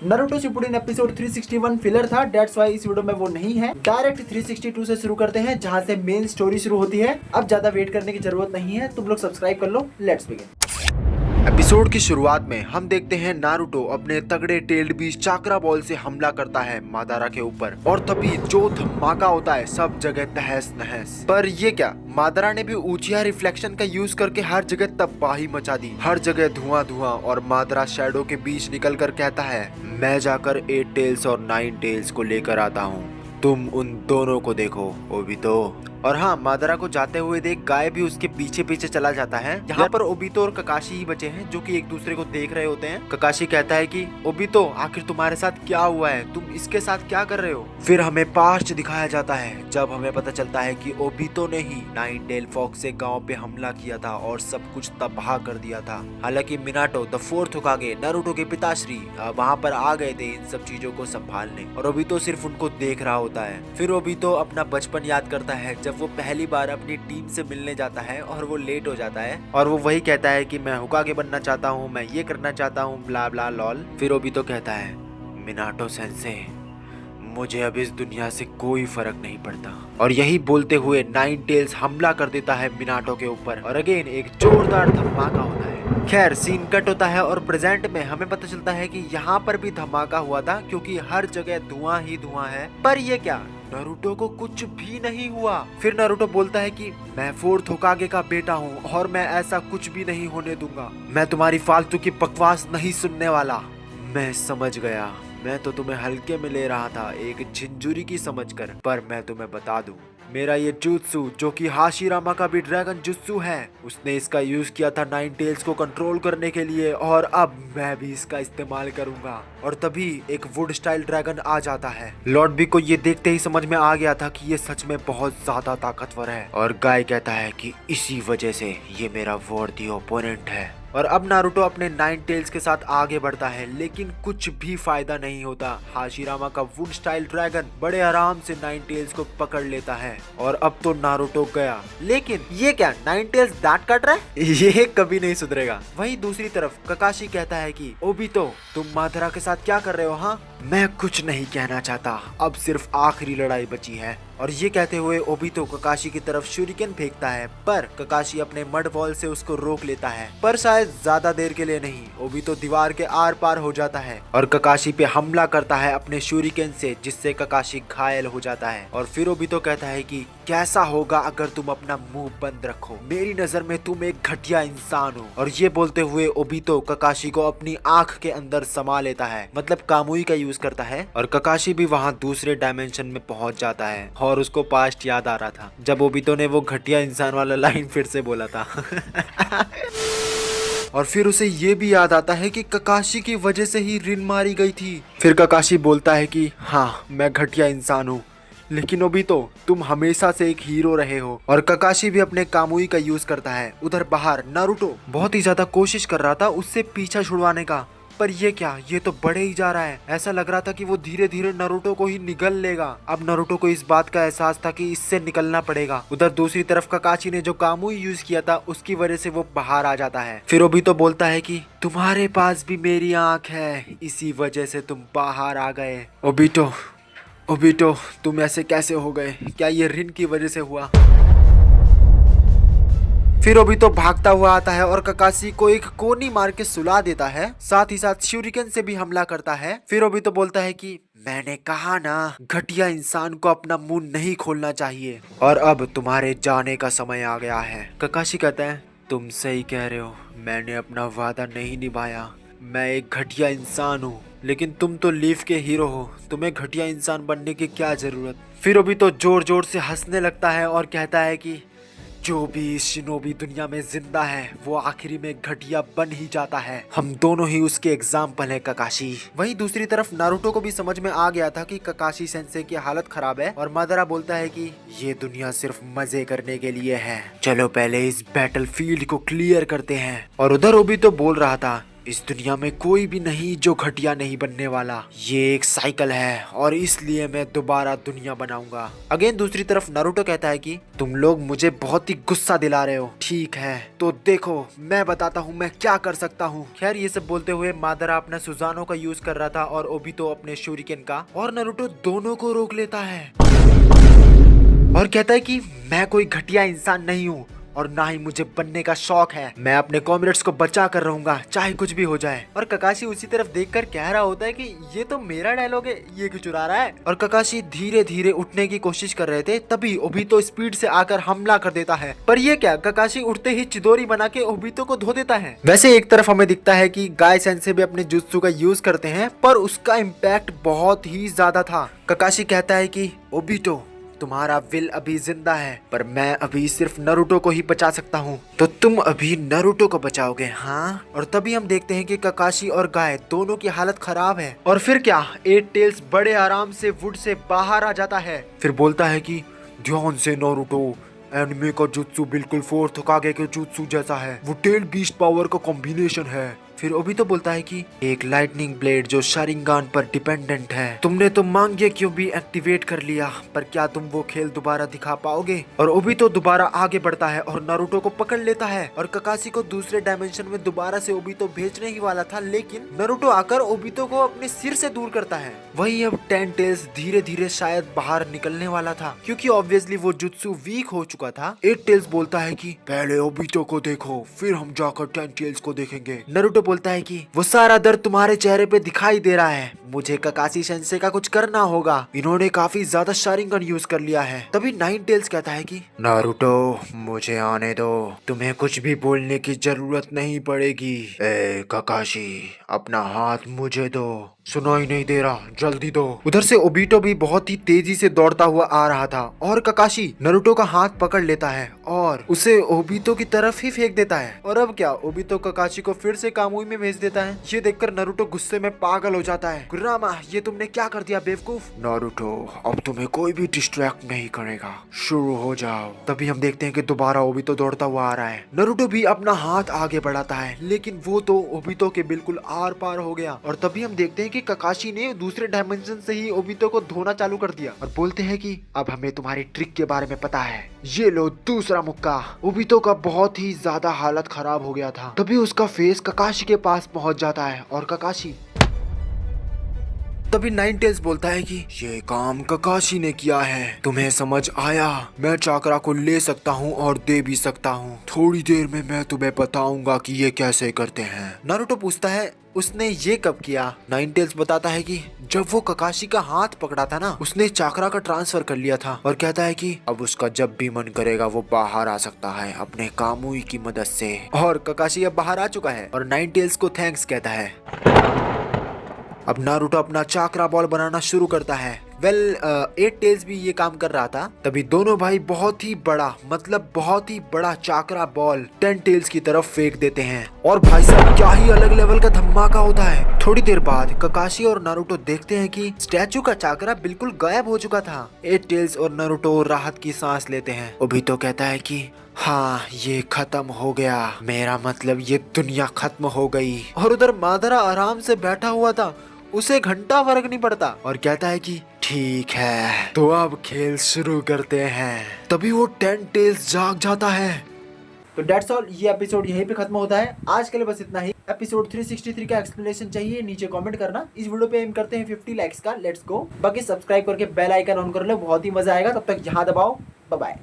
Naruto Shippuden episode 361 filler था, that's why इस video में वो नहीं है। डायरेक्ट 362 से शुरू करते हैं जहां से मेन स्टोरी शुरू होती है। अब ज्यादा वेट करने की जरूरत नहीं है, तुम लोग सब्सक्राइब कर लो। Let's begin. एपिसोड की शुरुआत में हम देखते हैं नारुतो अपने तगड़े टेल्ड बीस्ट चाक्रा बॉल से हमला करता है मादारा के ऊपर और तभी जो धमाका होता है सब जगह तहस नहस। पर ये क्या, मादारा ने भी ऊंचिया रिफ्लेक्शन का यूज करके हर जगह तबाही मचा दी। हर जगह धुआं धुआं और मादारा शैडो के बीच निकल कर कहता है, मैं जाकर 8 टेल्स और 9 टेल्स को लेकर आता हूँ, तुम उन दोनों को देखो ओबितो। और हाँ, मादारा को जाते हुए देख गाय भी उसके पीछे पीछे चला जाता है। यहाँ पर ओबितो और ककाशी ही बचे हैं जो कि एक दूसरे को देख रहे होते हैं। ककाशी कहता है कि ओबितो, आखिर तुम्हारे साथ क्या हुआ है, तुम इसके साथ क्या कर रहे हो। फिर हमें पास्ट दिखाया जाता है जब हमें पता चलता है कि ओबितो ने ही 9 टेल फॉक्स से गाँव पे हमला किया था और सब कुछ तबाह कर दिया था। हालांकि मिनाटो द 4th होकागे नारुतो के पिताश्री वहाँ पर आ गए थे इन सब चीजों को संभालने और ओबितो सिर्फ उनको देख रहा होता है। फिर ओबितो अपना बचपन याद करता है जब वो पहली बार अपनी टीम से मिलने जाता है और वो लेट हो जाता है और वो वही कहता है कि मैं होकागे बनना चाहता हूँ, मैं ये करना चाहता हूँ, ब्ला ब्ला लॉल। फिर ओबितो कहता है, मिनाटो सेंसे, मुझे अब इस दुनिया से कोई फर्क नहीं पड़ता। और यही बोलते हुए 9 टेल्स हमला कर देता है मिनाटो के ऊपर और अगेन एक जोरदार धमाका होता है। खैर सीन कट होता है और प्रेजेंट में हमें पता चलता है कि यहाँ पर भी धमाका हुआ था क्योंकि हर जगह धुआं ही धुआं है। पर ये क्या, नारुतो को कुछ भी नहीं हुआ। फिर नारुतो बोलता है कि मैं 4th होकागे का बेटा हूँ और मैं ऐसा कुछ भी नहीं होने दूंगा। मैं तुम्हारी फालतू की बकवास नहीं सुनने वाला। मैं समझ गया, मैं तो तुम्हें हल्के में ले रहा था एक झिंझुरी की समझकर, पर मैं तुम्हें बता दूं, मेरा ये जुत्सु जो कि हाशिरामा का भी ड्रैगन जुत्सु है, उसने इसका यूज किया था 9 टेल्स को कंट्रोल करने के लिए और अब मैं भी इसका इस्तेमाल करूंगा। और तभी एक वुड स्टाइल ड्रैगन आ जाता है। लॉर्ड बी को ये देखते ही समझ में आ गया था कि ये सच में बहुत ज्यादा ताकतवर है और गाय कहता है कि इसी वजह से ये मेरा वर्दी ओपोनेंट है। और अब नारुतो अपने 9 टेल्स के साथ आगे बढ़ता है लेकिन कुछ भी फायदा नहीं होता। हाशिरामा का वुड स्टाइल ड्रैगन बड़े आराम से 9 टेल्स को पकड़ लेता है और अब तो नारुतो गया। लेकिन ये क्या, 9 टेल्स दांत काट रहा है, ये कभी नहीं सुधरेगा। वहीं दूसरी तरफ ककाशी कहता है कि ओबितो, तुम मादारा के साथ क्या कर रहे हो। हाँ, मैं कुछ नहीं कहना चाहता, अब सिर्फ आखिरी लड़ाई बची है। और ये कहते हुए ओबितो ककाशी की तरफ शूरिकेन फेंकता है पर ककाशी अपने मड वॉल से उसको रोक लेता है, पर शायद ज्यादा देर के लिए नहीं। ओबितो दीवार के आर पार हो जाता है और ककाशी पे हमला करता है अपने शूरिकेन से, जिससे ककाशी घायल हो जाता है। और फिर ओबितो कहता है कि कैसा होगा अगर तुम अपना मुंह बंद रखो, मेरी नजर में तुम एक घटिया इंसान हो। और ये बोलते हुए ओबितो ककाशी को अपनी आंख के अंदर समा लेता है, मतलब कामुई का यूज करता है और ककाशी भी वहाँ दूसरे डायमेंशन में पहुंच जाता है। और उसको पास्ट याद आ रहा था जब ओबितो ने वो घटिया इंसान वाला लाइन फिर से बोला था। और फिर उसे ये भी याद आता है कि ककाशी की वजह से ही रिन मारी गई थी। फिर ककाशी बोलता है कि हाँ, मैं घटिया इंसान हूँ, लेकिन ओबितो, तुम हमेशा से एक हीरो रहे हो। और ककाशी भी अपने कामुई का यूज करता है। उधर बाहर नारुतो बहुत ही ज्यादा कोशिश कर रहा था उससे पीछा छुड़वाने का, पर ये क्या, ये तो बढ़े ही जा रहा है। ऐसा लग रहा था कि वो धीरे धीरे नारुतो को ही निगल लेगा। अब नारुतो को इस बात का एहसास था कि इससे निकलना पड़ेगा। उधर दूसरी तरफ ककाशी ने जो कामुई यूज किया था उसकी वजह से वो बाहर आ जाता है। फिर ओबितो बोलता है कि तुम्हारे पास भी मेरी आंख है, इसी वजह से तुम बाहर आ गए। ओबितो, तुम ऐसे कैसे हो गए, क्या ये रिन की वजह से हुआ। फिर ओबितो भागता हुआ आता है और ककाशी को एक कोनी मार के सुला देता है, साथ ही साथ शूरिकेन से भी हमला करता है। फिर ओबितो बोलता है कि मैंने कहा ना, घटिया इंसान को अपना मुंह नहीं खोलना चाहिए और अब तुम्हारे जाने का समय आ गया है। ककाशी कहता है, तुम सही कह रहे हो, मैंने अपना वादा नहीं निभाया, मैं एक घटिया इंसान हूँ, लेकिन तुम तो लीफ के हीरो हो, तुम्हें घटिया इंसान बनने की क्या जरूरत। फिर ओबितो जोर जोर से हंसने लगता है और कहता है कि जो भी इस शिनोबी दुनिया में जिंदा है वो आखिरी में घटिया बन ही जाता है, हम दोनों ही उसके एग्जाम्पल है ककाशी। वहीं दूसरी तरफ नारुतो को भी समझ में आ गया था कि ककाशी सेंसे की हालत खराब है और मादारा बोलता है कि ये दुनिया सिर्फ मजे करने के लिए है, चलो पहले इस बैटल फील्ड को क्लियर करते हैं। और उधर ओबितो बोल रहा था, इस दुनिया में कोई भी नहीं जो घटिया नहीं बनने वाला। ये एक साइकिल है और इसलिए मैं दोबारा दुनिया बनाऊंगा। अगेन दूसरी तरफ नारुतो कहता है कि तुम लोग मुझे बहुत ही गुस्सा दिला रहे हो। ठीक है तो देखो मैं बताता हूँ मैं क्या कर सकता हूँ। खैर ये सब बोलते हुए मादरा अपना सुजानो का यूज कर रहा था और ओबितो अपने शूरिकेन का, और नारुतो दोनों को रोक लेता है और कहता है कि मैं कोई घटिया इंसान नहीं हूँ और ना ही मुझे बनने का शौक है। मैं अपने कॉमरेड्स को बचा कर रहूंगा चाहे कुछ भी हो जाए। और ककाशी उसी तरफ देखकर कह रहा होता है कि ये तो मेरा डायलॉग है, ये क्यों चुरा रहा है। और ककाशी धीरे धीरे उठने की कोशिश कर रहे थे, तभी ओबितो स्पीड से आकर हमला कर देता है। पर ये क्या, ककाशी उठते ही चिदोरी बना के ओबितो को धो देता है। वैसे एक तरफ हमें दिखता है कि गाय सेंसे भी अपने जुत्सु का यूज करते हैं, पर उसका इम्पैक्ट बहुत ही ज्यादा था। ककाशी कहता है कि ओबितो तुम्हारा विल अभी जिंदा है, पर मैं अभी सिर्फ नारुतो को ही बचा सकता हूँ, तो तुम अभी नारुतो को बचाओगे हाँ। और तभी हम देखते हैं कि ककाशी और गाय दोनों की हालत खराब है। और फिर क्या, एट टेल्स बड़े आराम से वुड से बाहर आ जाता है। फिर बोलता है कि ध्यान से नारुतो, एनिमे का जुत्सु बिल्कुल फोर्थ होकागे के जुत्सु जैसा है, वो टेल बीस्ट पावर का कॉम्बिनेशन है। फिर ओबितो बोलता है कि एक लाइटनिंग ब्लेड जो शारिंगान पर डिपेंडेंट है। तुमने तो मांगे क्यों भी एक्टिवेट कर लिया, पर क्या तुम वो खेल दोबारा दिखा पाओगे। और ओबितो दोबारा आगे बढ़ता है और नारुतो को पकड़ लेता है। और ककाशी को दूसरे डायमेंशन में दोबारा से ओबितो भेजने ही वाला था, लेकिन नारुतो आकर ओबितो को अपने सिर से दूर करता है। वही अब 10 टेल्स धीरे धीरे शायद बाहर निकलने वाला था, क्योंकि ऑब्वियसली वो जुत्सु वीक हो चुका था। 8 टेल्स बोलता है कि पहले ओबितो को देखो, फिर हम जाकर 10 टेल्स को देखेंगे। नारुतो बोलता है कि वो सारा दर्द तुम्हारे चेहरे पे दिखाई दे रहा है, मुझे ककाशी सेंसे का कुछ करना होगा, इन्होंने काफी ज्यादा शारिंगन यूज कर लिया है। तभी 9 टेल्स कहता है कि नारुतो मुझे आने दो, तुम्हें कुछ भी बोलने की जरूरत नहीं पड़ेगी। ए ककाशी अपना हाथ मुझे दो, सुनाई नहीं दे रहा, जल्दी दो। उधर से ओबितो भी बहुत ही तेजी से दौड़ता हुआ आ रहा था और ककाशी नारुतो का हाथ पकड़ लेता है और उसे ओबितो की तरफ ही फेंक देता है। और अब क्या, ओबितो ककाशी को फिर से कामुई में भेज देता है। ये देखकर नारुतो गुस्से में पागल हो जाता है। गुर्रामा ये तुमने क्या कर दिया बेवकूफ। नारुतो अब तुम्हें कोई भी डिस्ट्रैक्ट नहीं करेगा, शुरू हो जाओ। तभी हम देखते हैं कि दोबारा ओबितो दौड़ता हुआ आ रहा है। नारुतो भी अपना हाथ आगे बढ़ाता है, लेकिन वो तो ओबितो के बिल्कुल आर पार हो गया। और तभी हम देखते हैं कि ककाशी ने दूसरे डायमेंशन से ही ओबितो को धोना चालू कर दिया और बोलते हैं कि अब हमें तुम्हारी ट्रिक के बारे में पता है, ये लो दूसरा मुक्का। ओबितो का बहुत ही ज्यादा हालत खराब हो गया था। तभी उसका फेस ककाशी के पास पहुंच जाता है और ककाशी तभी 9 टेल्स बोलता है कि ये काम ककाशी ने किया है, तुम्हें समझ आया। मैं चाकरा को ले सकता हूँ और दे भी सकता हूँ, थोड़ी देर में मैं तुम्हें बताऊंगा कि ये कैसे करते हैं। नारुतो पूछता है उसने ये कब किया। 9 टेल्स बताता है कि जब वो ककाशी का हाथ पकड़ा था ना, उसने चाकरा का ट्रांसफर कर लिया था। और कहता है कि अब उसका जब भी मन करेगा वो बाहर आ सकता है अपने कामुई की मदद से। और ककाशी अब बाहर आ चुका है और 9 टेल्स को थैंक्स कहता है। अब नारुतो अपना चाकरा बॉल बनाना शुरू करता है। 8 टेल्स भी ये काम कर रहा था। तभी दोनों भाई बहुत ही बड़ा चाकरा बॉल 10 टेल्स की तरफ फेंक देते हैं और भाई साहब क्या ही अलग लेवल का धमाका होता है। थोड़ी देर बाद ककाशी और नारुतो देखते हैं कि स्टैचू का चाकरा बिल्कुल गायब हो चुका था। 8 टेल्स और नारुतो राहत की सांस लेते हैं। ओबितो कहता है कि हाँ ये खत्म हो गया, मेरा मतलब ये दुनिया खत्म हो गई। और उधर मादरा आराम से बैठा हुआ था, उसे घंटा फर्क नहीं पड़ता और कहता है कि ठीक है तो अब खेल शुरू करते हैं। तभी वो 10 टेल्स जाग जाता है। तो डेट्स ऑल, ये एपिसोड यहीं पे खत्म होता है। आज के लिए बस इतना ही। एपिसोड 363 का एक्सप्लेनेशन चाहिए नीचे कमेंट करना। इस वीडियो पे एम करते हैं 50 लाइक्स का, लेट्स गो। बाकी सब्सक्राइब करके बेल आइकन ऑन कर लो, बहुत ही मजा आएगा। तब तक यहाँ दबाओ, बाय बाय।